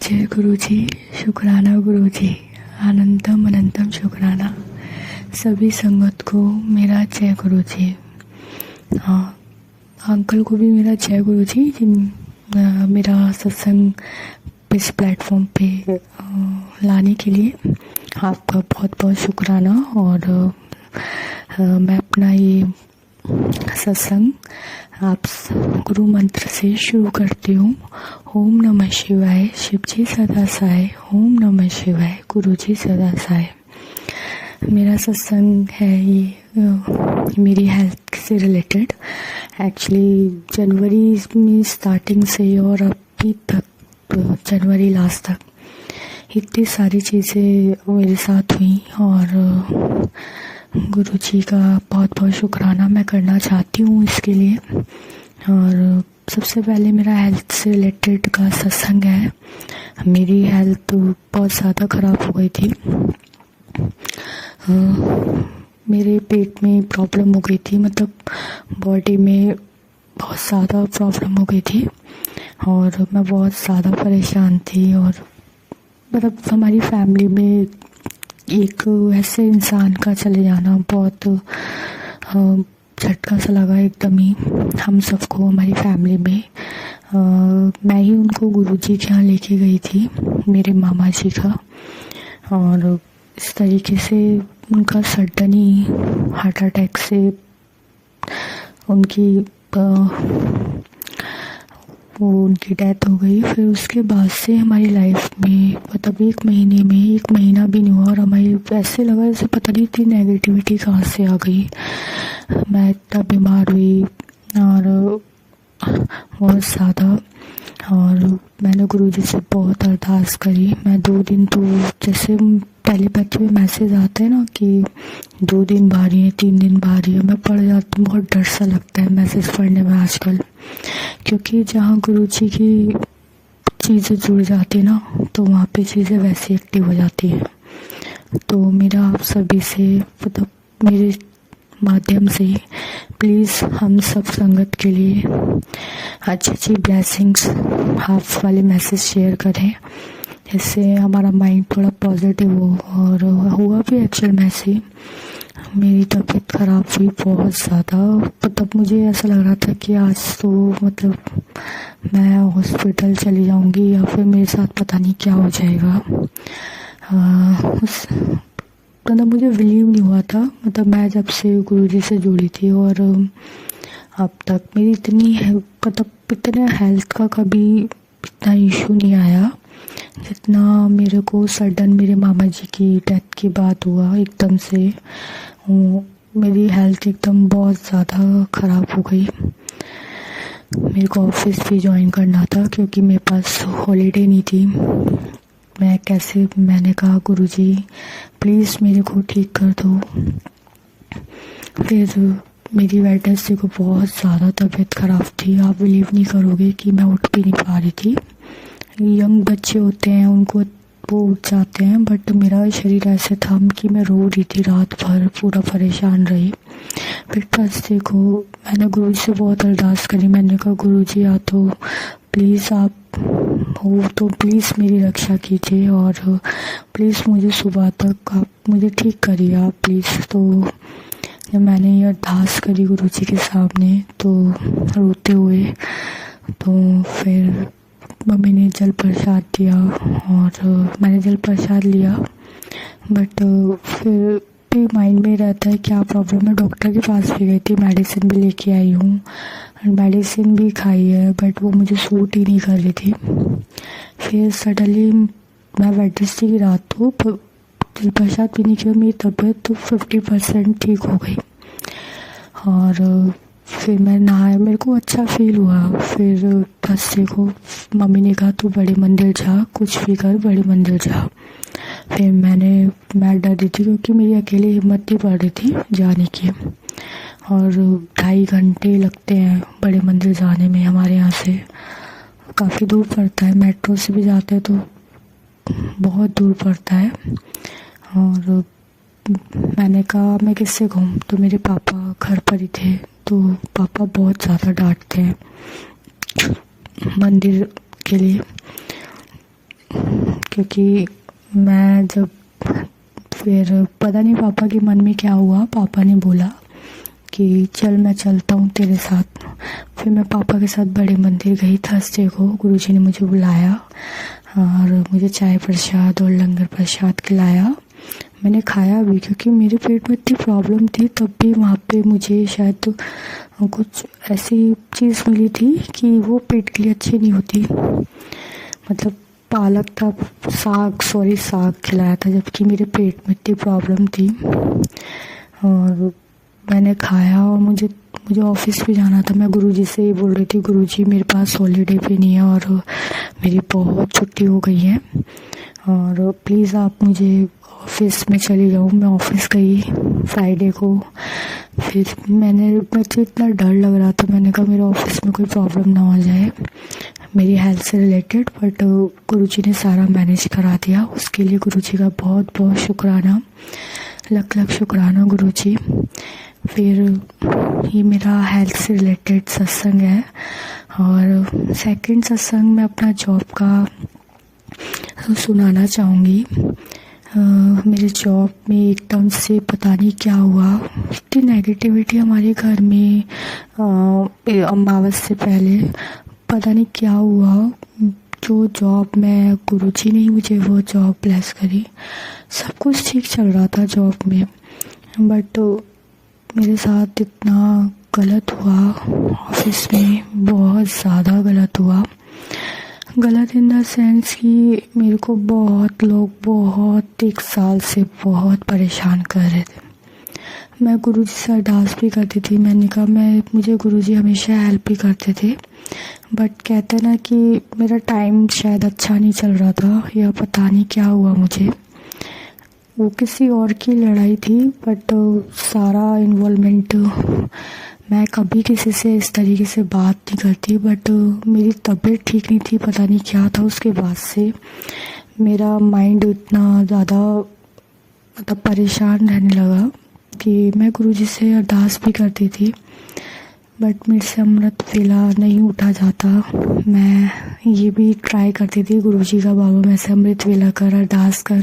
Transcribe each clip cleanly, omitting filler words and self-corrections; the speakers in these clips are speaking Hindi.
जय गुरु जी, शुक्राना गुरु जी, अनंतम अनंतम शुक्राना। सभी संगत को मेरा जय गुरु जी। हाँ, अंकल को भी मेरा जय गुरु जी। मेरा सत्संग इस प्लेटफॉर्म पे लाने के लिए आपका बहुत बहुत शुक्राना। और मैं अपना ये सत्संग आप गुरु मंत्र से शुरू करती हूँ। ओम नमः शिवाय, शिव जी सदा साय। ओम नमः शिवाय, गुरु जी सदा साय। मेरा सत्संग है ये मेरी हेल्थ से रिलेटेड। एक्चुअली जनवरी में स्टार्टिंग से और अभी तक जनवरी लास्ट तक इतनी सारी चीज़ें मेरे साथ हुई और गुरु जी का बहुत बहुत शुक्राना मैं करना चाहती हूँ इसके लिए। और सबसे पहले मेरा हेल्थ से रिलेटेड का सत्संग है। मेरी हेल्थ बहुत ज़्यादा ख़राब हो गई थी। मेरे पेट में प्रॉब्लम हो गई थी, मतलब बॉडी में बहुत ज़्यादा प्रॉब्लम हो गई थी और मैं बहुत ज़्यादा परेशान थी। और मतलब हमारी फैमिली में एक ऐसे इंसान का चले जाना बहुत झटका सा लगा एकदम ही हम सबको, हमारी फैमिली में। मैं ही उनको गुरुजी के यहाँ लेके गई थी, मेरे मामा जी का। और इस तरीके से उनका सडन ही हार्ट अटैक से उनकी डेथ हो गई। फिर उसके बाद से हमारी लाइफ में मतलब एक महीना भी नहीं हुआ और हमारी ऐसे लगा जैसे पता नहीं थी नेगेटिविटी कहाँ से आ गई। मैं इतना बीमार हुई और बहुत ज़्यादा। और मैंने गुरुजी से बहुत अरदास करी। मैं 2 दिन तो जैसे टेलीपैथी में मैसेज आते हैं ना कि 2 दिन बारी है, 3 दिन बारी है, मैं पढ़ जाती हूँ। बहुत डर सा लगता है मैसेज पढ़ने में आजकल, क्योंकि जहाँ गुरुजी की चीज़ें जुड़ जाती ना तो वहाँ पे चीज़ें वैसे एक्टिव हो जाती है। तो मेरा आप सभी से मतलब मेरे माध्यम से प्लीज़ हम सब संगत के लिए अच्छी ब्लेसिंग्स हाफ वाले मैसेज शेयर करें, जिससे हमारा माइंड थोड़ा पॉजिटिव हो। और हुआ भी एक्चुअल में ऐसे। मेरी तबीयत ख़राब हुई बहुत ज़्यादा। मतलब मुझे ऐसा लग रहा था कि आज तो मतलब मैं हॉस्पिटल चली जाऊंगी या फिर मेरे साथ पता नहीं क्या हो जाएगा। मतलब मुझे बिलीव नहीं हुआ था। मतलब मैं जब से गुरुजी से जुड़ी थी और अब तक मेरी इतने हेल्थ का कभी इतना इशू नहीं आया जितना मेरे को सडन मेरे मामा जी की डेथ के बाद हुआ एकदम से। मेरी हेल्थ एकदम बहुत ज़्यादा ख़राब हो गई। मेरे को ऑफिस भी ज्वाइन करना था क्योंकि मेरे पास हॉलीडे नहीं थी। मैंने कहा गुरुजी प्लीज़ मेरे को ठीक कर दो। फिर मेरी वेडनेसडे को बहुत ज़्यादा तबीयत ख़राब थी। आप बिलीव नहीं करोगे कि मैं उठ भी नहीं पा रही थी। यंग बच्चे होते हैं उनको वो उठ जाते हैं, बट मेरा शरीर ऐसे था कि मैं रो रही थी रात भर, पूरा परेशान रही। फिर थर्सडे को मैंने गुरु से बहुत अरदास करी। मैंने कहा गुरुजी या तो प्लीज़ आप हो तो प्लीज़ मेरी रक्षा कीजिए और प्लीज़ मुझे सुबह तक आप मुझे ठीक करिए आप प्लीज़। तो जब मैंने ये अरदास करी गुरुजी के सामने तो रोते हुए, तो फिर मम्मी ने जल प्रसाद दिया और मैंने जल प्रसाद लिया। बट फिर भी माइंड में रहता है क्या प्रॉब्लम है। डॉक्टर के पास भी गई थी, मेडिसिन भी लेके आई हूँ और मेडिसिन भी खाई है, बट वो मुझे सूट ही नहीं कर रही थी। फिर सडनली मैं वेडनेसडे की रात को जल प्रसाद पीने के बाद मेरी तबीयत तो 50% ठीक हो गई। और फिर मैं नहाया, मेरे को अच्छा फील हुआ। फिर थर्सडे को मम्मी ने कहा तू बड़े मंदिर जा, कुछ भी कर बड़े मंदिर जा। फिर मैं डर रही थी क्योंकि मेरी अकेली हिम्मत नहीं पड़ रही थी जाने की। और 2.5 घंटे लगते हैं बड़े मंदिर जाने में, हमारे यहाँ से काफ़ी दूर पड़ता है। मेट्रो से भी जाते हैं तो बहुत दूर पड़ता है। और मैंने कहा मैं किससे कहूँ, तो मेरे पापा घर पर ही थे। तो पापा बहुत ज़्यादा डांटते हैं मंदिर के लिए। क्योंकि मैं जब फिर पता नहीं पापा के मन में क्या हुआ, पापा ने बोला कि चल मैं चलता हूँ तेरे साथ। फिर मैं पापा के साथ बड़े मंदिर गई थर्सडे को। गुरुजी ने मुझे बुलाया और मुझे चाय प्रसाद और लंगर प्रसाद खिलाया। मैंने खाया भी, क्योंकि मेरे पेट में इतनी प्रॉब्लम थी तब भी वहाँ पे मुझे शायद कुछ ऐसी चीज़ मिली थी कि वो पेट के लिए अच्छी नहीं होती। मतलब पालक था, साग खिलाया था, जबकि मेरे पेट में इतनी प्रॉब्लम थी। और मैंने खाया और मुझे ऑफिस भी जाना था। मैं गुरुजी से ये बोल रही थी, गुरुजी मेरे पास हॉलीडे भी नहीं है और मेरी बहुत छुट्टी हो गई है और प्लीज़ आप मुझे ऑफिस में चली जाऊँ। मैं ऑफिस गई फ्राइडे को। फिर मुझे इतना डर लग रहा था, मैंने कहा मेरे ऑफिस में कोई प्रॉब्लम ना हो जाए मेरी हेल्थ से रिलेटेड, बट गुरुजी ने सारा मैनेज करा दिया। उसके लिए गुरुजी का बहुत बहुत शुक्राना, लख लख शुक्राना गुरुजी। फिर ये मेरा हेल्थ से रिलेटेड सत्संग है। और सेकंड सत्संग मैं अपना जॉब का सुनाना चाहूँगी। मेरे जॉब में एकदम से पता नहीं क्या हुआ, इतनी नेगेटिविटी हमारे घर में। अमावस से पहले पता नहीं क्या हुआ, जो जॉब में गुरुजी ने ही मुझे वो जॉब ब्लेस करी। सब कुछ ठीक चल रहा था जॉब में, बट मेरे साथ इतना गलत हुआ ऑफिस में, बहुत ज़्यादा गलत हुआ। गलत इन द सेंस कि मेरे को बहुत लोग बहुत 1 साल से बहुत परेशान कर रहे थे। मैं गुरुजी से अरदास भी करती थी। मैंने कहा मुझे गुरुजी हमेशा हेल्प भी करते थे, बट कहते ना कि मेरा टाइम शायद अच्छा नहीं चल रहा था या पता नहीं क्या हुआ मुझे। वो किसी और की लड़ाई थी, बट सारा इन्वॉल्वमेंट, मैं कभी किसी से इस तरीके से बात नहीं करती, बट मेरी तबीयत ठीक नहीं थी, पता नहीं क्या था। उसके बाद से मेरा माइंड इतना ज़्यादा मतलब परेशान रहने लगा कि मैं गुरुजी से अरदास भी करती थी, बट मेरे से अमृत वेला नहीं उठा जाता। मैं ये भी ट्राई करती थी गुरुजी का, बाबा मैं से अमृत वेला कर, अरदास कर,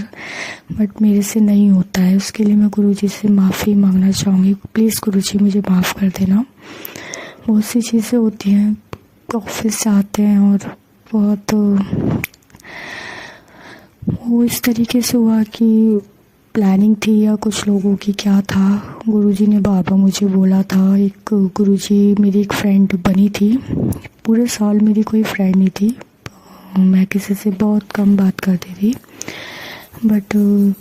बट मेरे से नहीं होता है। उसके लिए मैं गुरुजी से माफ़ी मांगना चाहूँगी। प्लीज़ गुरुजी मुझे माफ़ कर देना। बहुत सी चीज़ें होती हैं, ऑफिस जाते हैं और बहुत वो इस तरीके से हुआ कि प्लानिंग थी या कुछ लोगों की क्या था। गुरुजी ने बाबा मुझे बोला था, एक गुरुजी मेरी एक फ्रेंड बनी थी। पूरे साल मेरी कोई फ्रेंड नहीं थी, मैं किसी से बहुत कम बात करती थी, बट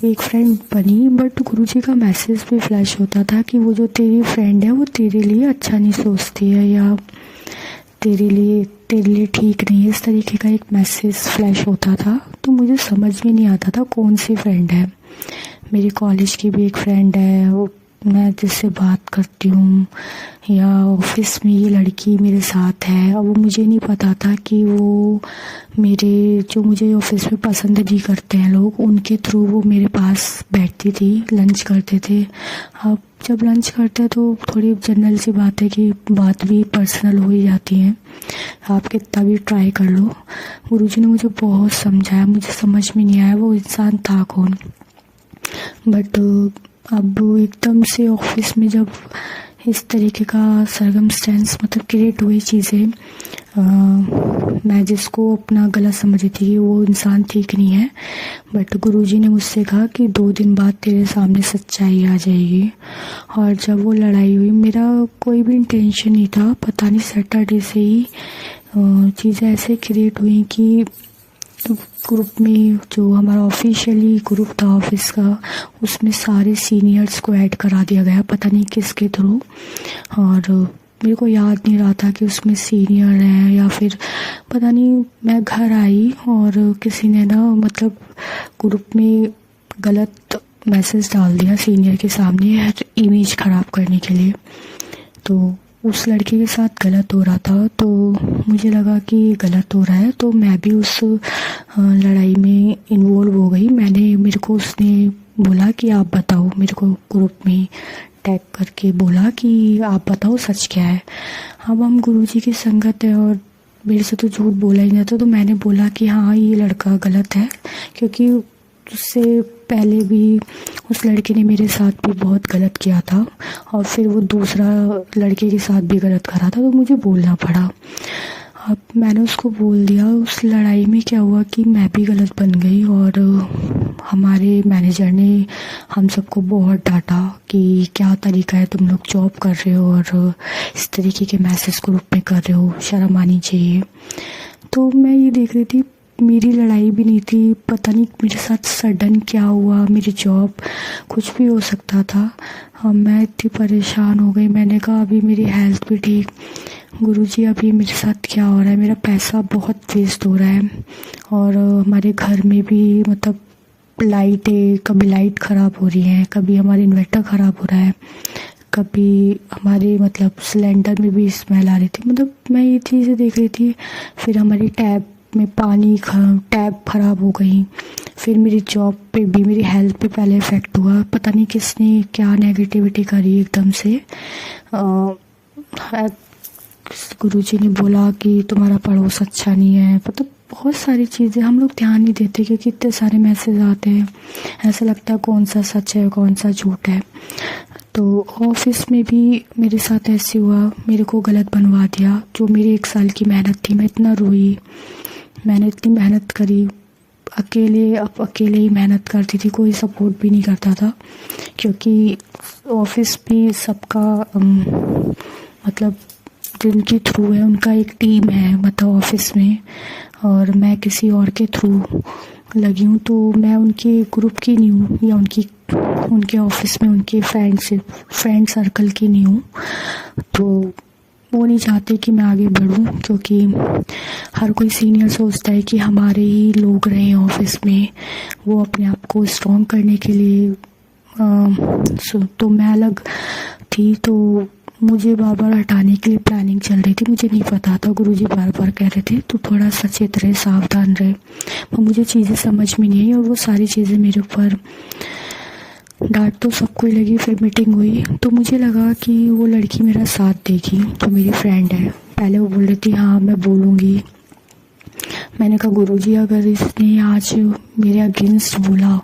एक फ्रेंड बनी। बट गुरुजी का मैसेज भी फ्लैश होता था कि वो जो तेरी फ्रेंड है वो तेरे लिए अच्छा नहीं सोचती है या तेरे लिए ठीक नहीं है, इस तरीके का एक मैसेज फ्लैश होता था। तो मुझे समझ में नहीं आता था कौन सी फ्रेंड है। मेरी कॉलेज की भी एक फ्रेंड है, वो मैं जिससे बात करती हूँ, या ऑफिस में ये लड़की मेरे साथ है। अब वो मुझे नहीं पता था कि वो जो मुझे ऑफिस में पसंद नहीं करते हैं लोग, उनके थ्रू वो मेरे पास बैठती थी, लंच करते थे। अब जब लंच करते हैं तो थोड़ी जनरल सी बात है कि बात भी पर्सनल हो ही जाती है, आप कितना भी ट्राई कर लो। गुरुजी ने मुझे बहुत समझाया, मुझे समझ में नहीं आया वो इंसान था कौन। बट अब एकदम से ऑफिस में जब इस तरीके का सरकमस्टेंस मतलब क्रिएट हुई चीज़ें, मैं जिसको अपना गलत समझ रही थी कि वो इंसान ठीक नहीं है, बट गुरुजी ने मुझसे कहा कि 2 दिन बाद तेरे सामने सच्चाई आ जाएगी। और जब वो लड़ाई हुई, मेरा कोई भी इंटेंशन नहीं था, पता नहीं सैटरडे से ही चीज़ें ऐसे क्रिएट हुई कि ग्रुप में जो हमारा ऑफिशियली ग्रुप था ऑफिस का, उसमें सारे सीनियर्स को ऐड करा दिया गया, पता नहीं किसके थ्रू। और मेरे को याद नहीं रहा था कि उसमें सीनियर हैं या फिर पता नहीं। मैं घर आई और किसी ने ना मतलब ग्रुप में गलत मैसेज डाल दिया सीनियर के सामने, इमेज ख़राब करने के लिए। तो उस लड़के के साथ गलत हो रहा था, तो मुझे लगा कि गलत हो रहा है, तो मैं भी उस लड़ाई में इन्वॉल्व हो गई। मेरे को उसने बोला कि आप बताओ, मेरे को ग्रुप में टैग करके बोला कि आप बताओ सच क्या है। अब हम गुरुजी की संगत है और मेरे से तो झूठ बोला ही नहीं था, तो मैंने बोला कि हाँ ये लड़का गलत है, क्योंकि उससे पहले भी उस लड़के ने मेरे साथ भी बहुत गलत किया था और फिर वो दूसरा लड़के के साथ भी गलत करा था, तो मुझे बोलना पड़ा। अब मैंने उसको बोल दिया। उस लड़ाई में क्या हुआ कि मैं भी गलत बन गई और हमारे मैनेजर ने हम सबको बहुत डांटा कि क्या तरीका है, तुम लोग जॉब कर रहे हो और इस तरीके के मैसेज ग्रुप में कर रहे हो, शर्म आनी चाहिए। तो मैं ये देख रही थी, मेरी लड़ाई भी नहीं थी, पता नहीं मेरे साथ सडन क्या हुआ, मेरी जॉब, कुछ भी हो सकता था। मैं इतनी परेशान हो गई। मैंने कहा अभी मेरी हेल्थ भी ठीक, गुरुजी अभी मेरे साथ क्या हो रहा है, मेरा पैसा बहुत वेस्ट हो रहा है और हमारे घर में भी मतलब लाइटें, कभी लाइट ख़राब हो रही है, कभी हमारे इन्वर्टर ख़राब हो रहा है, कभी हमारे मतलब सिलेंडर में भी स्मेल आ रही थी। मतलब मैं ये चीज़ें देख रही थी। फिर हमारी टैप में पानी टैप ख़राब हो गई। फिर मेरी जॉब पे भी, मेरी हेल्थ पे पहले इफ़ेक्ट हुआ। पता नहीं किसने क्या नेगेटिविटी करी एकदम से। गुरुजी ने बोला कि तुम्हारा पड़ोस अच्छा नहीं है। मतलब बहुत सारी चीज़ें हम लोग ध्यान नहीं देते क्योंकि इतने सारे मैसेज आते हैं, ऐसा लगता है कौन सा सच है कौन सा झूठ है। तो ऑफिस में भी मेरे साथ ऐसे हुआ, मेरे को गलत बनवा दिया। जो मेरी 1 साल की मेहनत थी, मैं इतना रोई, मैंने इतनी मेहनत करी, अकेले ही मेहनत करती थी, कोई सपोर्ट भी नहीं करता था क्योंकि ऑफिस भी सबका मतलब जिनके थ्रू है उनका एक टीम है मतलब ऑफिस में, और मैं किसी और के थ्रू लगी हूँ, तो मैं उनके ग्रुप की नहीं हूँ या उनके ऑफिस में उनके फ्रेंड सर्कल की नहीं हूँ। तो वो नहीं चाहते कि मैं आगे बढ़ूँ क्योंकि हर कोई सीनियर सोचता है कि हमारे ही लोग रहें ऑफिस में, वो अपने आप को स्ट्रॉन्ग करने के लिए। तो मैं अलग थी, तो मुझे बार बार हटाने के लिए प्लानिंग चल रही थी। मुझे नहीं पता था, गुरुजी बार बार कह रहे थे तो थोड़ा सचेत रहे, सावधान रहे। पर मुझे चीज़ें समझ में नहीं आई और वो सारी चीज़ें मेरे ऊपर डांट तो सबको ही लगी। फिर मीटिंग हुई तो मुझे लगा कि वो लड़की मेरा साथ देगी जो मेरी फ्रेंड है। पहले वो बोल रही थी हाँ मैं बोलूँगी। मैंने कहा गुरुजी अगर इसने आज मेरे अगेंस्ट बोला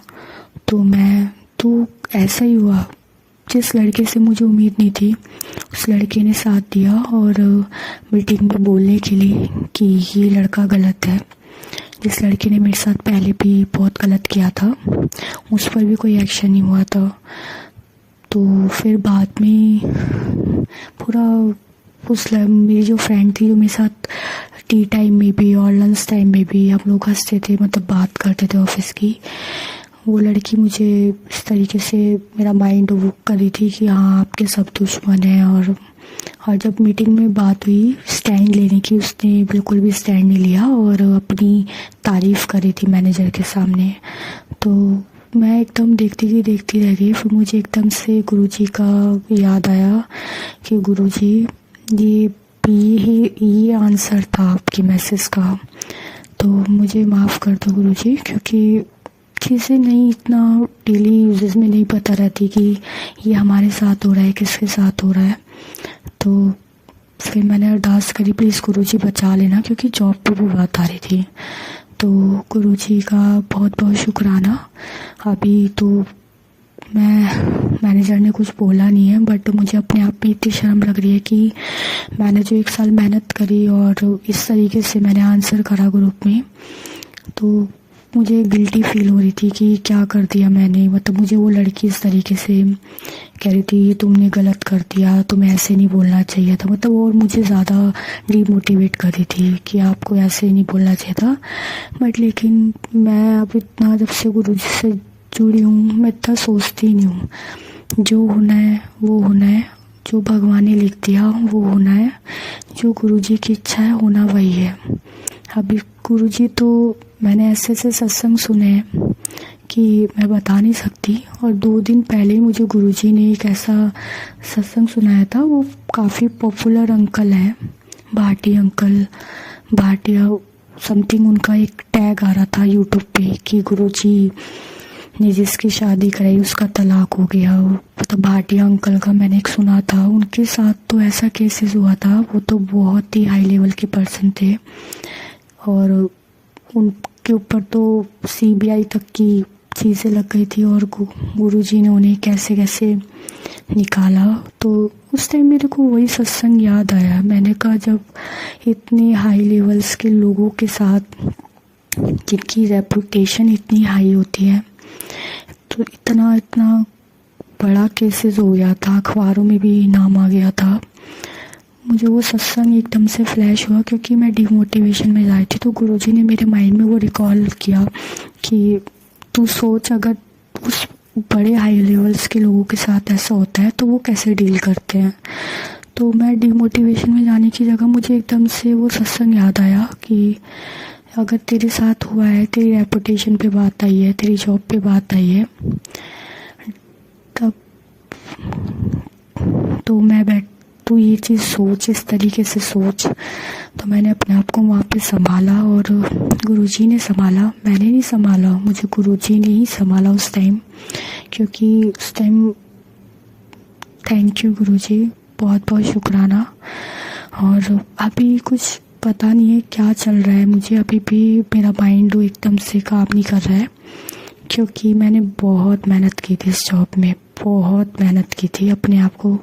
तो ऐसा ही हुआ। जिस लड़के से मुझे उम्मीद नहीं थी उस लड़के ने साथ दिया और मीटिंग में बोलने के लिए कि ये लड़का गलत है। जिस लड़के ने मेरे साथ पहले भी बहुत गलत किया था उस पर भी कोई एक्शन नहीं हुआ था। तो फिर बाद में पूरा मेरी जो फ्रेंड थी जो मेरे साथ टी टाइम में भी और लंच टाइम में भी हम लोग हंसते थे, मतलब बात करते थे ऑफिस की, वो लड़की मुझे इस तरीके से मेरा माइंड वो कर रही थी कि हाँ आपके सब दुश्मन हैं। और जब मीटिंग में बात हुई स्टैंड लेने की, उसने बिल्कुल भी स्टैंड नहीं लिया और अपनी तारीफ़ कर रही थी मैनेजर के सामने। तो मैं एकदम देखती रह गई। फिर मुझे एकदम से गुरुजी का याद आया कि गुरुजी ये आंसर था आपके मैसेज का, तो मुझे माफ़ कर दो गुरुजी, क्योंकि चीज़ें नहीं इतना डेली यूजेस में नहीं पता रहती कि ये हमारे साथ हो रहा है किसके साथ हो रहा है। तो फिर मैंने अरदास करी प्लीज़ गुरुजी बचा लेना, क्योंकि जॉब पे भी बात आ रही थी। तो गुरुजी का बहुत बहुत शुक्राना। अभी तो मैनेजर ने कुछ बोला नहीं है, बट मुझे अपने आप में इतनी शर्म लग रही है कि मैंने जो 1 साल मेहनत करी और इस तरीके से मैंने आंसर करा ग्रुप में, तो मुझे गिल्टी फील हो रही थी कि क्या कर दिया मैंने। मतलब मुझे वो लड़की इस तरीके से कह रही थी तुमने गलत कर दिया, तुम्हें ऐसे नहीं बोलना चाहिए था, मतलब और मुझे ज़्यादा डीमोटिवेट कर रही थी कि आपको ऐसे नहीं बोलना चाहिए था। बट लेकिन मैं अब इतना जब से गुरुजी से जुड़ी हूँ मैं इतना सोचती नहीं हूँ। जो होना है वो होना है, जो भगवान ने लिख दिया वो होना है, जो गुरुजी की इच्छा है होना वही है। अभी गुरुजी तो मैंने ऐसे सत्संग सुने हैं कि मैं बता नहीं सकती। और 2 दिन पहले ही मुझे गुरुजी ने एक ऐसा सत्संग सुनाया था। वो काफ़ी पॉपुलर अंकल हैं, भाटिया समथिंग, उनका एक टैग आ रहा था यूट्यूब पे कि गुरुजी ने जिसकी शादी कराई उसका तलाक हो गया। मतलब भाटिया अंकल का मैंने एक सुना था, उनके साथ तो ऐसा केसेस हुआ था। वो तो बहुत ही हाई लेवल के पर्सन थे और उनके ऊपर तो CBI तक की चीज़ें लग गई थी और गुरुजी ने उन्हें कैसे कैसे निकाला। तो उस टाइम मेरे को वही सत्संग याद आया। मैंने कहा जब इतने हाई लेवल्स के लोगों के साथ जिनकी रेपुटेशन इतनी हाई होती है तो इतना बड़ा केसेस हो गया था, अखबारों में भी नाम आ गया था। मुझे वो सत्संग एकदम से फ्लैश हुआ क्योंकि मैं डिमोटिवेशन में आई थी। तो गुरुजी ने मेरे माइंड में वो रिकॉल किया कि तू सोच, अगर उस बड़े हाई लेवल्स के लोगों के साथ ऐसा होता है तो वो कैसे डील करते हैं। तो मैं डिमोटिवेशन में जाने की जगह मुझे एकदम से वो सत्संग याद आया कि अगर तेरे साथ हुआ है, तेरी रेपुटेशन पे बात आई है, तेरी जॉब पे बात आई है, तब तो तू ये चीज़ सोच, इस तरीके से सोच। तो मैंने अपने आप को वहाँ पे संभाला और गुरुजी ने संभाला, मैंने नहीं संभाला, मुझे गुरुजी ने ही संभाला उस टाइम। क्योंकि उस टाइम थैंक यू गुरुजी, बहुत बहुत शुक्राना। और अभी कुछ पता नहीं है क्या चल रहा है, मुझे अभी भी मेरा माइंड एकदम से काम नहीं कर रहा है क्योंकि मैंने बहुत मेहनत की थी इस जॉब में, बहुत मेहनत की थी अपने आप को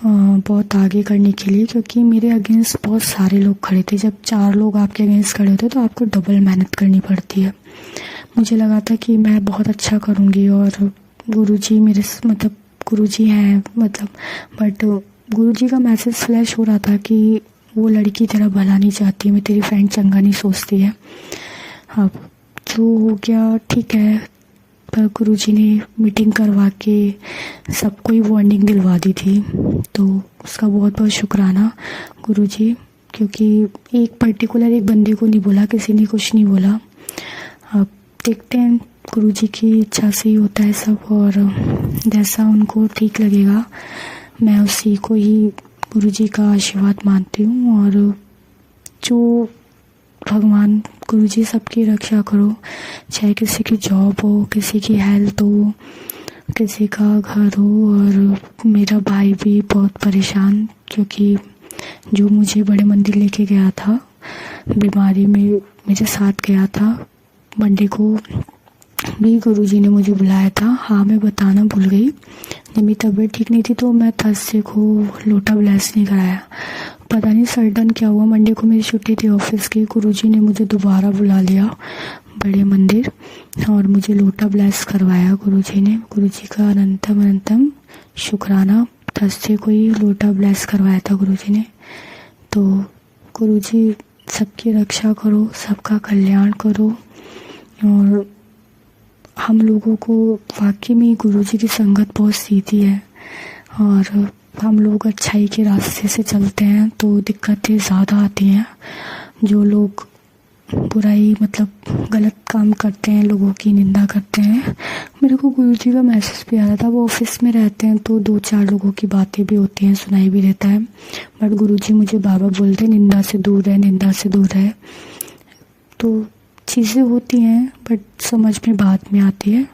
बहुत आगे करने के लिए। क्योंकि मेरे अगेंस्ट बहुत सारे लोग खड़े थे। जब 4 लोग आपके अगेंस्ट खड़े होते तो आपको डबल मेहनत करनी पड़ती है। मुझे लगा था कि मैं बहुत अच्छा करूँगी और गुरुजी मेरे मतलब गुरुजी हैं मतलब, बट गुरुजी का मैसेज फ्लैश हो रहा था कि वो लड़की तेरा भला नहीं चाहती, मैं तेरी फ्रेंड चंगा नहीं सोचती है। अब जो हो गया ठीक है, पर गुरुजी ने मीटिंग करवा के सबको ही वार्निंग दिलवा दी थी। तो उसका बहुत बहुत शुक्राना गुरुजी, क्योंकि एक पर्टिकुलर एक बंदे को नहीं बोला, किसी ने कुछ नहीं बोला। अब देखते हैं, गुरुजी की इच्छा से ही होता है सब और जैसा उनको ठीक लगेगा मैं उसी को ही गुरुजी का आशीर्वाद मानती हूँ। और जो भगवान गुरुजी सबकी रक्षा करो, चाहे किसी की जॉब हो, किसी की हेल्थ हो, किसी का घर हो। और मेरा भाई भी बहुत परेशान, क्योंकि जो मुझे बड़े मंदिर लेके गया था, बीमारी में मेरे साथ गया था, मंडे को भी गुरुजी ने मुझे बुलाया था। हाँ, मैं बताना भूल गई, जब मेरी तबीयत ठीक नहीं थी तो मैं थर्सडे को लोटा ब्लेस नहीं कराया। पता नहीं सडन क्या हुआ, मंडे को मेरी छुट्टी थी ऑफिस की, गुरुजी ने मुझे दोबारा बुला लिया बड़े मंदिर और मुझे लोटा ब्लेस करवाया गुरुजी ने। गुरुजी का अनंतम शुक्राना, थर्सडे को ही लोटा ब्लेस करवाया था गुरुजी ने। तो गुरुजी सबकी रक्षा करो, सबका कल्याण करो। और हम लोगों को वाकई में गुरुजी की संगत बहुत सीधी है और हम लोग अच्छाई के रास्ते से चलते हैं तो दिक्कतें ज़्यादा आती हैं। जो लोग बुराई मतलब गलत काम करते हैं, लोगों की निंदा करते हैं। मेरे को गुरुजी का मैसेज भी आया था, वो ऑफिस में रहते हैं तो 2-4 लोगों की बातें भी होती हैं, सुनाई भी देता है, बट गुरुजी मुझे बाबा बोलते हैं निंदा से दूर रहे, निंदा से दूर रहे। तो चीज़ें होती हैं बट समझ में बाद में आती है।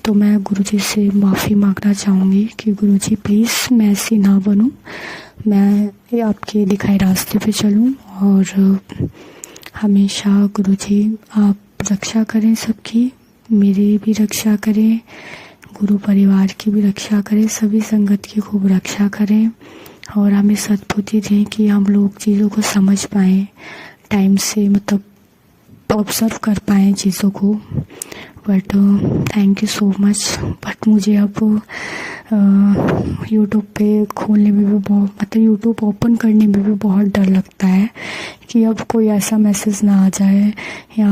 तो मैं गुरुजी से माफ़ी मांगना चाहूँगी कि गुरुजी प्लीज़ मैं ऐसी ना बनूँ, मैं आपके दिखाए रास्ते पे चलूँ। और हमेशा गुरुजी आप रक्षा करें सबकी, मेरी भी रक्षा करें, गुरु परिवार की भी रक्षा करें, सभी संगत की खूब रक्षा करें और हमें सद्बुद्धि दें कि हम लोग चीज़ों को समझ पाएँ टाइम से, मतलब ऑब्ज़र्व कर पाएँ चीज़ों को। But thank you so much. But मुझे अब यूट्यूब पे खोलने में भी बहुत, मतलब यूट्यूब ओपन करने में भी बहुत डर लगता है कि अब कोई ऐसा मैसेज ना आ जाए, या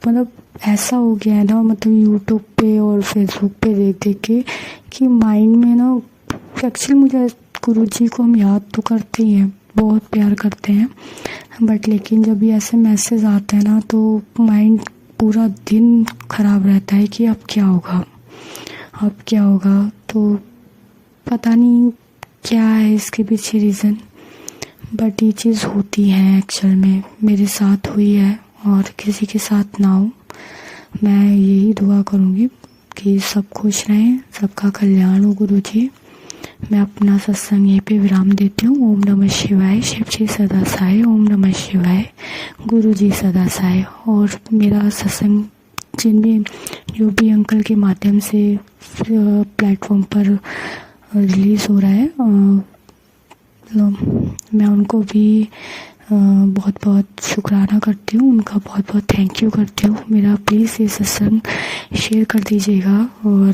मतलब ऐसा हो गया है ना, मतलब यूट्यूब पे और फेसबुक पे देख देख के कि माइंड में ना, एक्चुअली मुझे गुरुजी को हम याद तो करते ही हैं, बहुत प्यार करते हैं, बट लेकिन जब ये ऐसे मैसेज आते हैं ना तो माइंड पूरा दिन ख़राब रहता है कि अब क्या होगा, अब क्या होगा। तो पता नहीं क्या है इसके पीछे रीज़न, बट ये चीज़ होती है एक्चुअल में, मेरे साथ हुई है और किसी के साथ ना हो। मैं यही दुआ करूँगी कि सब खुश रहें, सबका कल्याण हो गुरुजी। मैं अपना सत्संग यहीं पे विराम देती हूँ। ओम नमः शिवाय, शिव जी सदा सहाय। ओम नमः शिवाय, गुरु जी सदा सहाय। और मेरा सत्संग जो भी अंकल के माध्यम से प्लेटफॉर्म पर रिलीज़ हो रहा है, मैं उनको भी बहुत बहुत शुक्राना करती हूँ, उनका बहुत बहुत थैंक यू करती हूँ। मेरा प्लीज़ ये सत्संग शेयर कर दीजिएगा और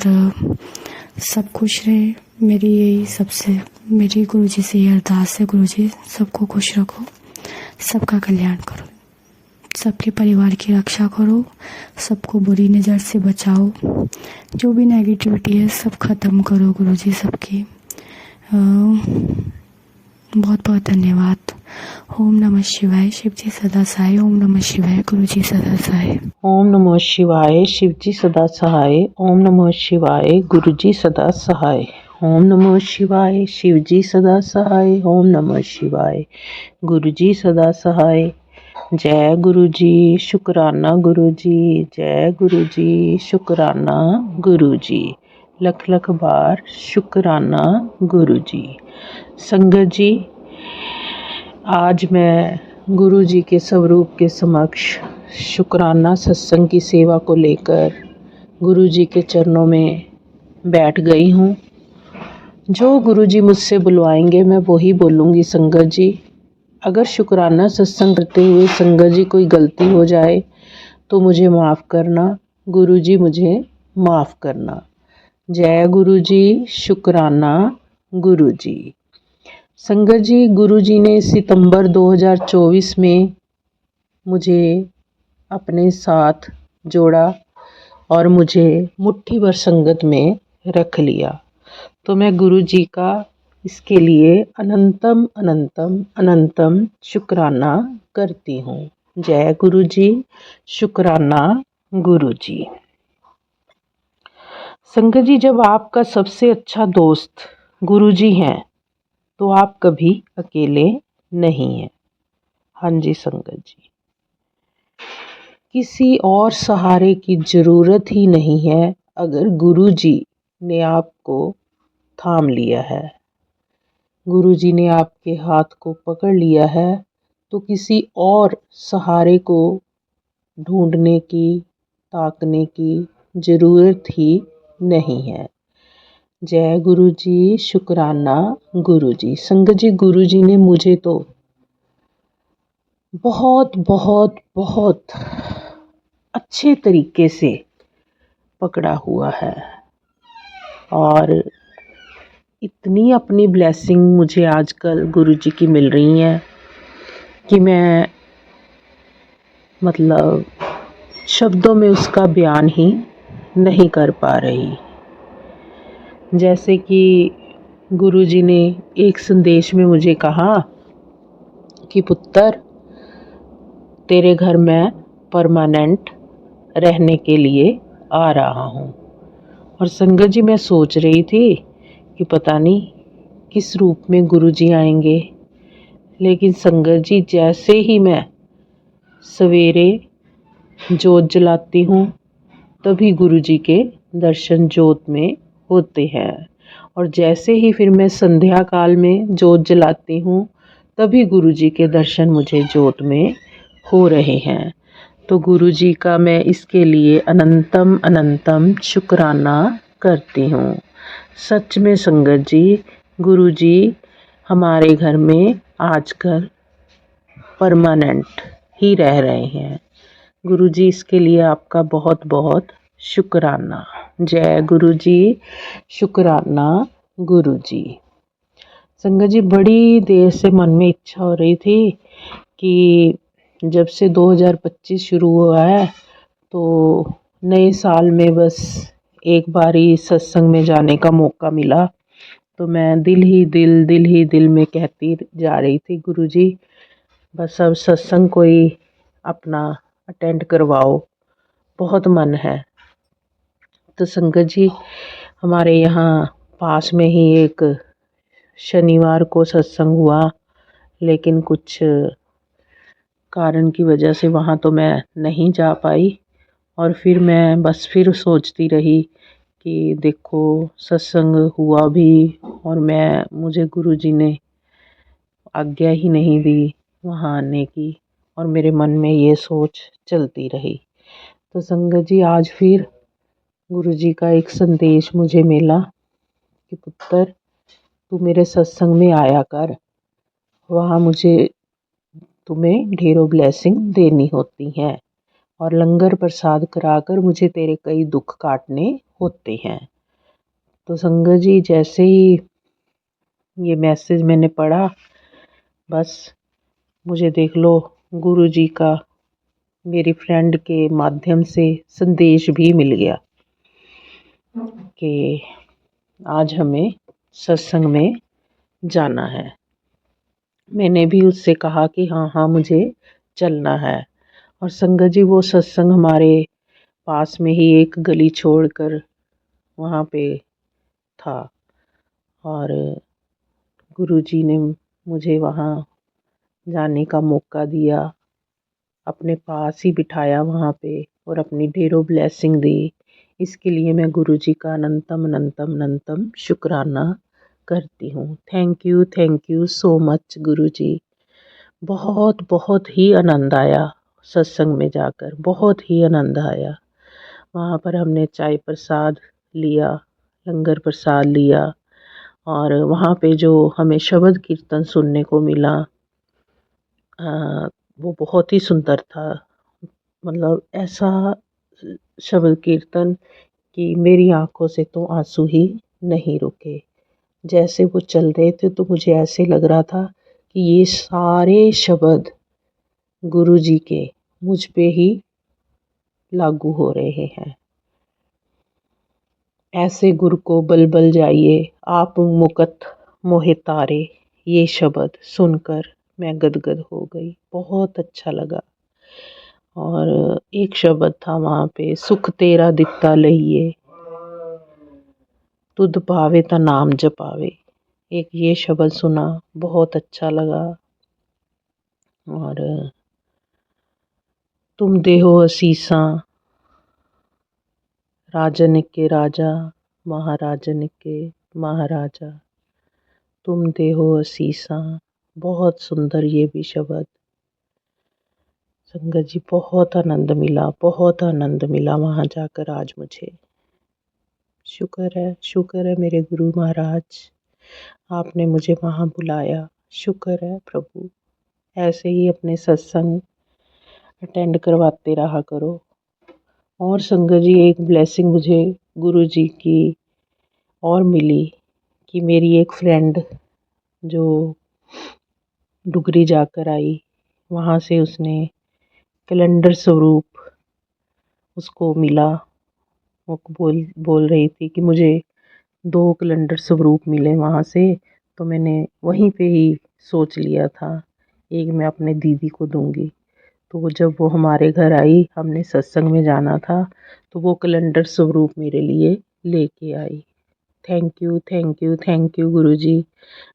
सब खुश रहे। मेरी गुरुजी से ये अरदास है, गुरुजी सबको खुश रखो, सबका कल्याण करो, सबके परिवार की रक्षा करो, सबको बुरी नज़र से बचाओ, जो भी नेगेटिविटी है सब ख़त्म करो गुरुजी सबकी। बहुत बहुत धन्यवाद। ओम नमः शिवाय, शिव जी सदा सहाय। ओम नमः शिवाय, गुरु जी सदा सहाय। ओम नमः शिवाय, शिव जी सदा सहाय। ओम नमः शिवाय, गुरु जी सदा सहाय। ओम नमः शिवाय, शिव जी सदा सहाय। ओम नमः शिवाय, गुरु जी सदा सहाय। जय गुरु जी, शुक्राना गुरु जी, जय गुरु जी, शुक्राना गुरु जी, लख लख बार शुक्राना गुरु जी। संगत जी, आज मैं गुरु जी के स्वरूप के समक्ष शुक्राना सत्संग की सेवा को लेकर गुरु जी के चरणों में बैठ गई हूँ। जो गुरु जी मुझसे बुलवाएंगे मैं वही बोलूँगी। संगत जी, अगर शुक्राना सत्संग करते हुए संगत जी कोई गलती हो जाए तो मुझे माफ़ करना, गुरु जी मुझे माफ़ करना। जय गुरु जी, शुक्राना गुरु जी। संगत जी, गुरु जी ने सितंबर 2024 में मुझे अपने साथ जोड़ा और मुझे मुट्ठी भर संगत में रख लिया। तो मैं गुरु जी का इसके लिए अनंतम अनंतम अनंतम शुक्राना करती हूँ। जय गुरु जी, शुक्राना गुरु जी। संगत जी, जब आपका सबसे अच्छा दोस्त गुरु जी हैं तो आप कभी अकेले नहीं हैं। हाँ जी संगत जी, किसी और सहारे की ज़रूरत ही नहीं है। अगर गुरु जी ने आपको थाम लिया है, गुरु जी ने आपके हाथ को पकड़ लिया है, तो किसी और सहारे को ढूंढने की, ताकने की ज़रूरत ही नहीं है। जय गुरु जी, शुक्राना गुरु जी। संगत जी, गुरु जी ने मुझे तो बहुत बहुत बहुत अच्छे तरीके से पकड़ा हुआ है और इतनी अपनी ब्लेसिंग मुझे आजकल गुरु जी की मिल रही हैं कि मैं मतलब शब्दों में उसका बयान ही नहीं कर पा रही। जैसे कि गुरु जी ने एक संदेश में मुझे कहा कि पुत्र, तेरे घर मैं परमानेंट रहने के लिए आ रहा हूँ। और संगत जी, मैं सोच रही थी कि पता नहीं किस रूप में गुरु जी आएंगे, लेकिन संगत जी, जैसे ही मैं सवेरे जोत जलाती हूँ तभी गुरु जी के दर्शन जोत में होते हैं, और जैसे ही फिर मैं संध्या काल में जोत जलाती हूँ तभी गुरु जी के दर्शन मुझे जोत में हो रहे हैं। तो गुरु जी का मैं इसके लिए अनंतम अनंतम शुक्राना करती हूँ। सच में संगत जी, गुरु जी हमारे घर में आजकल परमानेंट ही रह रहे हैं। गुरु जी, इसके लिए आपका बहुत बहुत शुक्राना। जय गुरु जी, शुक्राना गुरु जी। संगत जी, बड़ी देर से मन में इच्छा हो रही थी कि जब से 2025 शुरू हुआ है तो नए साल में बस एक बार ही सत्संग में जाने का मौका मिला, तो मैं दिल ही दिल में कहती जा रही थी, गुरु जी बस अब सत्संग कोई अपना अटेंड करवाओ, बहुत मन है। तो संगत जी, हमारे यहाँ पास में ही एक शनिवार को सत्संग हुआ, लेकिन कुछ कारण की वजह से वहाँ तो मैं नहीं जा पाई। और फिर मैं फिर सोचती रही कि देखो सत्संग हुआ भी और मुझे गुरुजी ने आज्ञा ही नहीं दी वहाँ आने की, और मेरे मन में ये सोच चलती रही। तो संगत जी, आज फिर गुरुजी का एक संदेश मुझे मिला कि पुत्र, तू मेरे सत्संग में आया कर, वहाँ मुझे तुम्हें ढेरों ब्लेसिंग देनी होती हैं और लंगर प्रसाद कराकर मुझे तेरे कई दुख काटने होते हैं। तो संगत जी, जैसे ही ये मैसेज मैंने पढ़ा, बस मुझे देख लो गुरुजी का मेरी फ्रेंड के माध्यम से संदेश भी मिल गया कि आज हमें सत्संग में जाना है। मैंने भी उससे कहा कि हाँ हाँ मुझे चलना है। और संगत जी, वो सत्संग हमारे पास में ही एक गली छोड़कर वहाँ पे था, और गुरुजी ने मुझे वहाँ जाने का मौका दिया, अपने पास ही बिठाया वहाँ पे और अपनी ढेरों ब्लेसिंग दी। इसके लिए मैं गुरुजी का अनंतम अनंतम अनंतम शुक्राना करती हूँ। थैंक यू सो मच गुरुजी। बहुत बहुत ही आनंद आया सत्संग में जाकर, बहुत ही आनंद आया। वहाँ पर हमने चाय प्रसाद लिया, लंगर प्रसाद लिया, और वहाँ पे जो हमें शब्द कीर्तन सुनने को मिला वो बहुत ही सुंदर था। मतलब ऐसा शब्द कीर्तन कि मेरी आंखों से तो आंसू ही नहीं रुके। जैसे वो चल रहे थे तो मुझे ऐसे लग रहा था कि ये सारे शब्द गुरुजी के मुझ पे ही लागू हो रहे हैं। ऐसे गुरु को बल बल जाइए आप मुकत मोहे तारे, ये शब्द सुनकर मैं गदगद हो गई, बहुत अच्छा लगा। और एक शब्द था वहाँ पे, सुख तेरा दिता लइए, तुध पावे ता नाम जपावे। एक ये शब्द सुना, बहुत अच्छा लगा। और तुम देहो असीसा, राजन के राजा, महाराजन के महाराजा, तुम देहो असीसा। बहुत सुंदर ये भी शब्द। संगत जी, बहुत आनंद मिला, बहुत आनंद मिला वहाँ जाकर आज मुझे। शुक्र है मेरे गुरु महाराज, आपने मुझे वहाँ बुलाया। शुक्र है प्रभु। ऐसे ही अपने सत्संग अटेंड करवाते रहा करो। और संगत जी, एक ब्लेसिंग मुझे गुरु जी की और मिली कि मेरी एक फ्रेंड जो डुगरी जाकर आई, वहाँ से उसने कैलेंडर स्वरूप उसको मिला। वो बोल रही थी कि मुझे 2 कैलेंडर स्वरूप मिले वहाँ से। तो मैंने वहीं पे ही सोच लिया था, एक मैं अपने दीदी को दूंगी। तो जब वो हमारे घर आई, हमने सत्संग में जाना था, तो वो कैलेंडर स्वरूप मेरे लिए लेके आई। थैंक यू गुरुजी।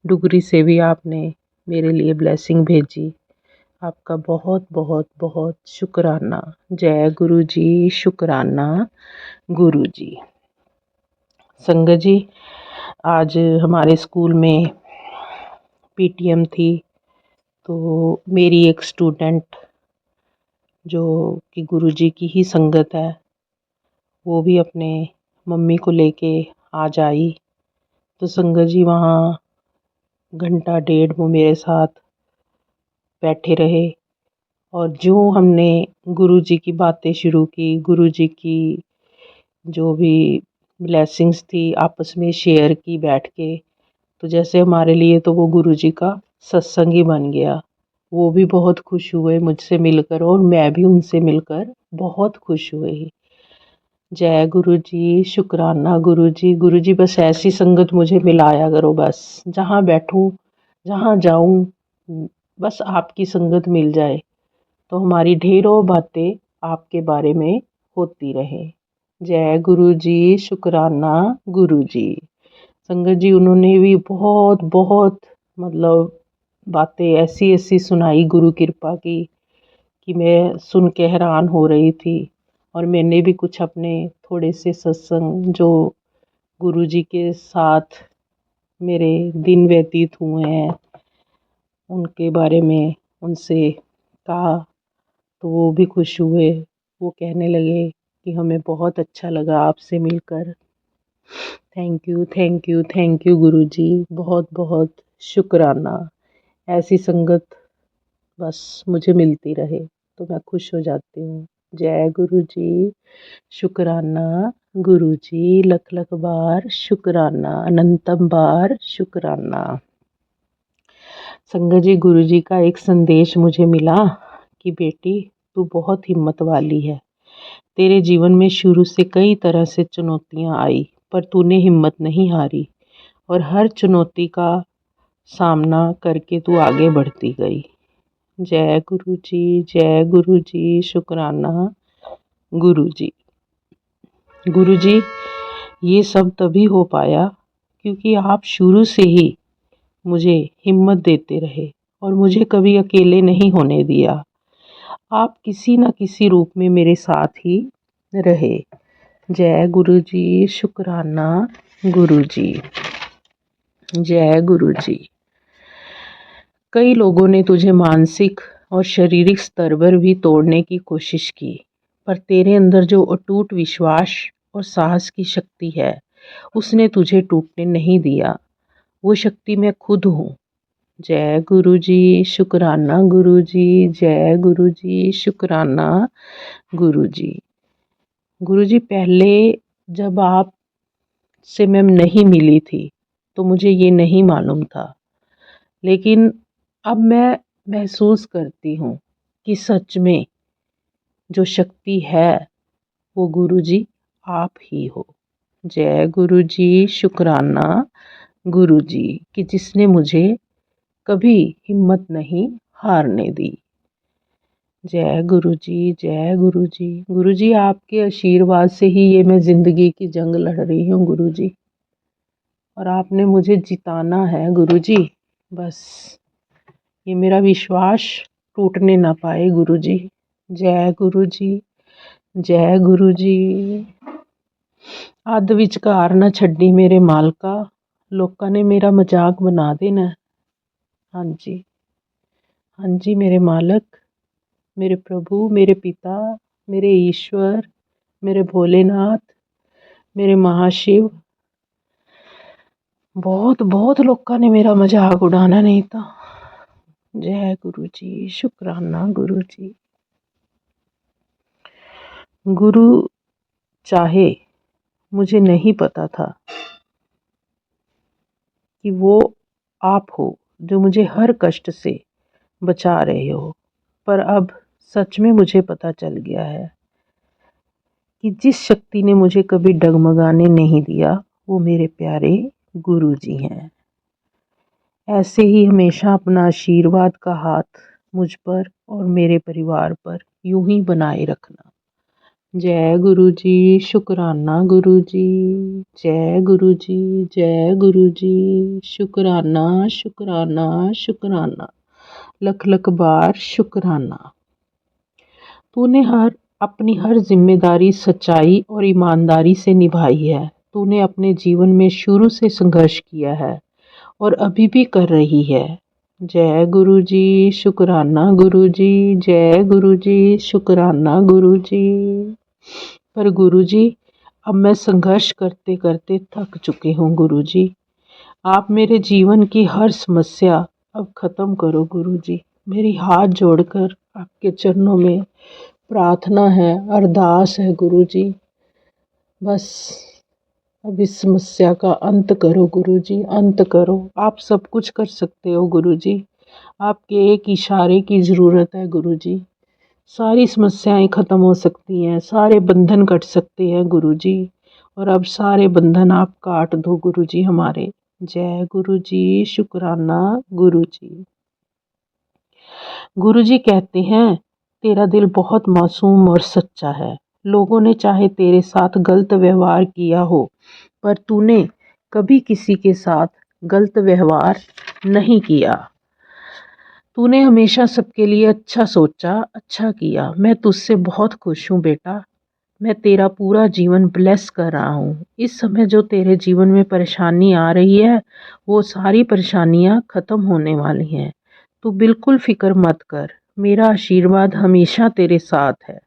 डुगरी से भी आपने मेरे लिए ब्लेसिंग भेजी। आपका बहुत बहुत बहुत शुक्राना। जय गुरु जी, शुक्राना गुरु जी। संगत जी, आज हमारे स्कूल में पीटीएम थी, तो मेरी एक स्टूडेंट जो कि गुरुजी की ही संगत है, वो भी अपने मम्मी को लेके आज आई। तो संगत जी, वहाँ घंटा डेढ़ वो मेरे साथ बैठे रहे, और जो हमने गुरुजी की बातें शुरू की, गुरुजी की जो भी ब्लेसिंग्स थी आपस में शेयर की बैठ के, तो जैसे हमारे लिए तो वो गुरुजी का सत्संग ही बन गया। वो भी बहुत खुश हुए मुझसे मिलकर, और मैं भी उनसे मिलकर बहुत खुश हुई। जय गुरु जी, शुक्राना गुरु जी। गुरु जी, बस ऐसी संगत मुझे मिलाया करो, बस जहाँ बैठूं, जहाँ जाऊं, बस आपकी संगत मिल जाए तो हमारी ढेरों बातें आपके बारे में होती रहे। जय गुरु जी, शुक्राना गुरु जी। संगत जी, उन्होंने भी बहुत बहुत मतलब बातें ऐसी ऐसी सुनाई गुरु कृपा की कि मैं सुन के हैरान हो रही थी। और मैंने भी कुछ अपने थोड़े से सत्संग जो गुरुजी के साथ मेरे दिन व्यतीत हुए हैं उनके बारे में उनसे कहा तो वो भी खुश हुए। वो कहने लगे कि हमें बहुत अच्छा लगा आपसे मिलकर। Thank you, thank you, thank you guruji, बहुत बहुत शुक्राना। ऐसी संगत बस मुझे मिलती रहे तो मैं खुश हो जाती हूँ। जय गुरुजी, शुक्राना गुरुजी, लख लख बार शुक्राना, अनंतम बार शुक्राना। संगत जी, गुरुजी का एक संदेश मुझे मिला कि बेटी तू बहुत हिम्मत वाली है। तेरे जीवन में शुरू से कई तरह से चुनौतियां आई पर तूने हिम्मत नहीं हारी और हर चुनौती का सामना करके तू आगे बढ़ती गई। जय गुरुजी, जय गुरुजी, शुक्राना गुरुजी। गुरुजी, ये सब तभी हो पाया क्योंकि आप शुरू से ही मुझे हिम्मत देते रहे और मुझे कभी अकेले नहीं होने दिया। आप किसी न किसी रूप में मेरे साथ ही रहे। जय गुरुजी, शुक्राना गुरुजी, जय गुरुजी। कई लोगों ने तुझे मानसिक और शारीरिक स्तर पर भी तोड़ने की कोशिश की पर तेरे अंदर जो अटूट विश्वास और साहस की शक्ति है उसने तुझे टूटने नहीं दिया। वो शक्ति मैं खुद हूँ। जय गुरुजी, शुक्राना गुरुजी, जय गुरुजी, शुक्राना गुरुजी। गुरुजी, पहले जब आप से मैं नहीं मिली थी तो मुझे ये नहीं मालूम था, लेकिन अब मैं महसूस करती हूँ कि सच में जो शक्ति है वो गुरुजी आप ही हो। जय गुरुजी, शुक्राना गुरुजी कि जिसने मुझे कभी हिम्मत नहीं हारने दी। जय गुरुजी, जय गुरुजी। गुरुजी, आपके आशीर्वाद से ही ये मैं ज़िंदगी की जंग लड़ रही हूँ गुरुजी, और आपने मुझे जिताना है गुरुजी। बस ये मेरा विश्वास टूटने ना पाए गुरुजी। जय गुरुजी, जय गुरुजी। ਅੱਧ ਵਿਚਕਾਰ ਨਾ ਛੱਡੀ ਮੇਰੇ ਮਾਲਕਾ, ਲੋਕਾਂ ਨੇ ਮੇਰਾ ਮਜ਼ਾਕ ਬਣਾ ਦੇਣਾ। ਹਾਂਜੀ ਹਾਂਜੀ मेरे मालक, मेरे प्रभु, मेरे पिता, मेरे ईश्वर, मेरे भोलेनाथ, मेरे महाशिव, बहुत बहुत लोगों ने मेरा मजाक उड़ाना नहीं था। जय गुरु जी, शुक्राना गुरु जी। गुरु चाहे, मुझे नहीं पता था कि वो आप हो जो मुझे हर कष्ट से बचा रहे हो, पर अब सच में मुझे पता चल गया है कि जिस शक्ति ने मुझे कभी डगमगाने नहीं दिया वो मेरे प्यारे गुरु जी हैं। ऐसे ही हमेशा अपना आशीर्वाद का हाथ मुझ पर और मेरे परिवार पर यूं ही बनाए रखना। जय गुरु जी, शुक्राना गुरु जी, जय गुरु जी, जय गुरु जी, शुक्राना शुक्राना शुक्राना, लख लख बार शुक्राना। तूने अपनी हर जिम्मेदारी सच्चाई और ईमानदारी से निभाई है। तूने अपने जीवन में शुरू से संघर्ष किया है और अभी भी कर रही है। जय गुरु जी, शुक्राना गुरु जी, जय गुरु जी, शुक्राना गुरु जी। पर गुरु जी, अब मैं संघर्ष करते करते थक चुकी हूँ गुरु जी। आप मेरे जीवन की हर समस्या अब ख़त्म करो गुरु जी। मेरी हाथ जोड़कर आपके चरणों में प्रार्थना है, अरदास है गुरु जी। बस अब इस समस्या का अंत करो गुरु जी, अंत करो। आप सब कुछ कर सकते हो गुरु जी। आपके एक इशारे की ज़रूरत है गुरु जी। सारी समस्याएं ख़त्म हो सकती हैं, सारे बंधन कट सकते हैं गुरु जी। और अब सारे बंधन आप काट दो गुरु जी हमारे। जय गुरु जी, शुक्राना गुरु जी। गुरु जी कहते हैं तेरा दिल बहुत मासूम और सच्चा है। लोगों ने चाहे तेरे साथ गलत व्यवहार किया हो, पर तूने कभी किसी के साथ गलत व्यवहार नहीं किया। तूने हमेशा सबके लिए अच्छा सोचा, अच्छा किया। मैं तुझसे बहुत खुश हूँ बेटा। मैं तेरा पूरा जीवन ब्लेस कर रहा हूँ। इस समय जो तेरे जीवन में परेशानी आ रही है वो सारी परेशानियाँ ख़त्म होने वाली हैं। तू बिल्कुल फ़िक्र मत कर, मेरा आशीर्वाद हमेशा तेरे साथ है।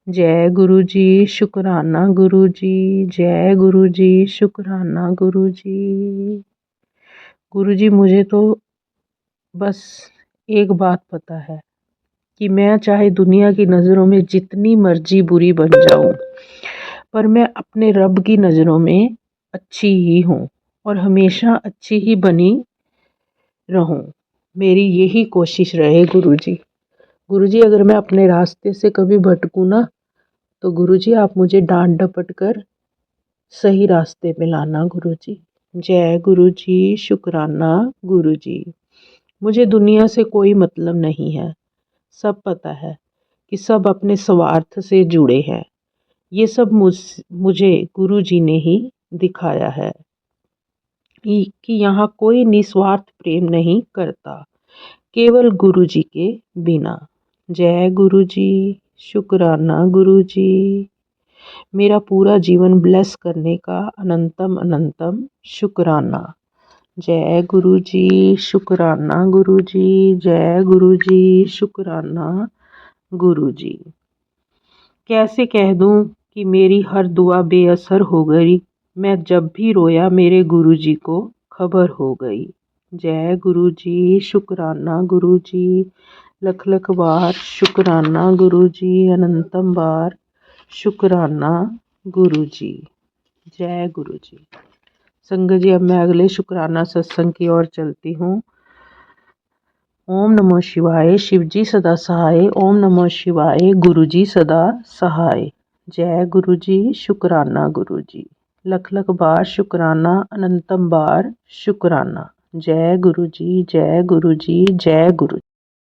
जय गुरु जी, शुक्राना गुरु जी, जय गुरु जी, शुक्राना गुरु जी। गुरु जी, मुझे तो बस एक बात पता है कि मैं चाहे दुनिया की नज़रों में जितनी मर्जी बुरी बन जाऊं, पर मैं अपने रब की नज़रों में अच्छी ही हूँ और हमेशा अच्छी ही बनी रहूं। मेरी यही कोशिश रहे गुरु जी। गुरु जी, अगर मैं अपने रास्ते से कभी भटकूं ना, तो गुरु जी आप मुझे डांट डपट कर सही रास्ते पे लाना गुरु जी। जय गुरु जी, शुक्राना गुरु जी। मुझे दुनिया से कोई मतलब नहीं है। सब पता है कि सब अपने स्वार्थ से जुड़े हैं। ये सब मुझे गुरु जी ने ही दिखाया है कि यहाँ कोई निस्वार्थ प्रेम नहीं करता, केवल गुरु जी के बिना। जय गुरु जी, शुक्राना गुरु जी। मेरा पूरा जीवन ब्लेस करने का अनंतम अनंतम शुक्राना। जय गुरु जी, शुक्राना गुरु जी, जय गुरु जी, शुक्राना गुरु जी। कैसे कह दूं कि मेरी हर दुआ बेअसर हो गई। मैं जब भी रोया मेरे गुरु जी को खबर हो गई। जय गुरु जी, शुक्राना गुरु जी, लख लख बार शुक्राना गुरु जी, अनंतम बार शुक्राना गुरु जी। जय गुरु जी। संगत जी, अब मैं अगले शुक्राना सत्संग की ओर चलती हूँ। ओम नमः शिवाय, शिव जी सदा सहाय। ओम नमः शिवाय, गुरु जी सदा सहाय। जय गुरु जी, शुक्राना गुरु जी, लख लख बार शुक्राना, अनंतम बार शुक्राना। जय गुरु जी, जय गुरु जी, जय गुरु जी।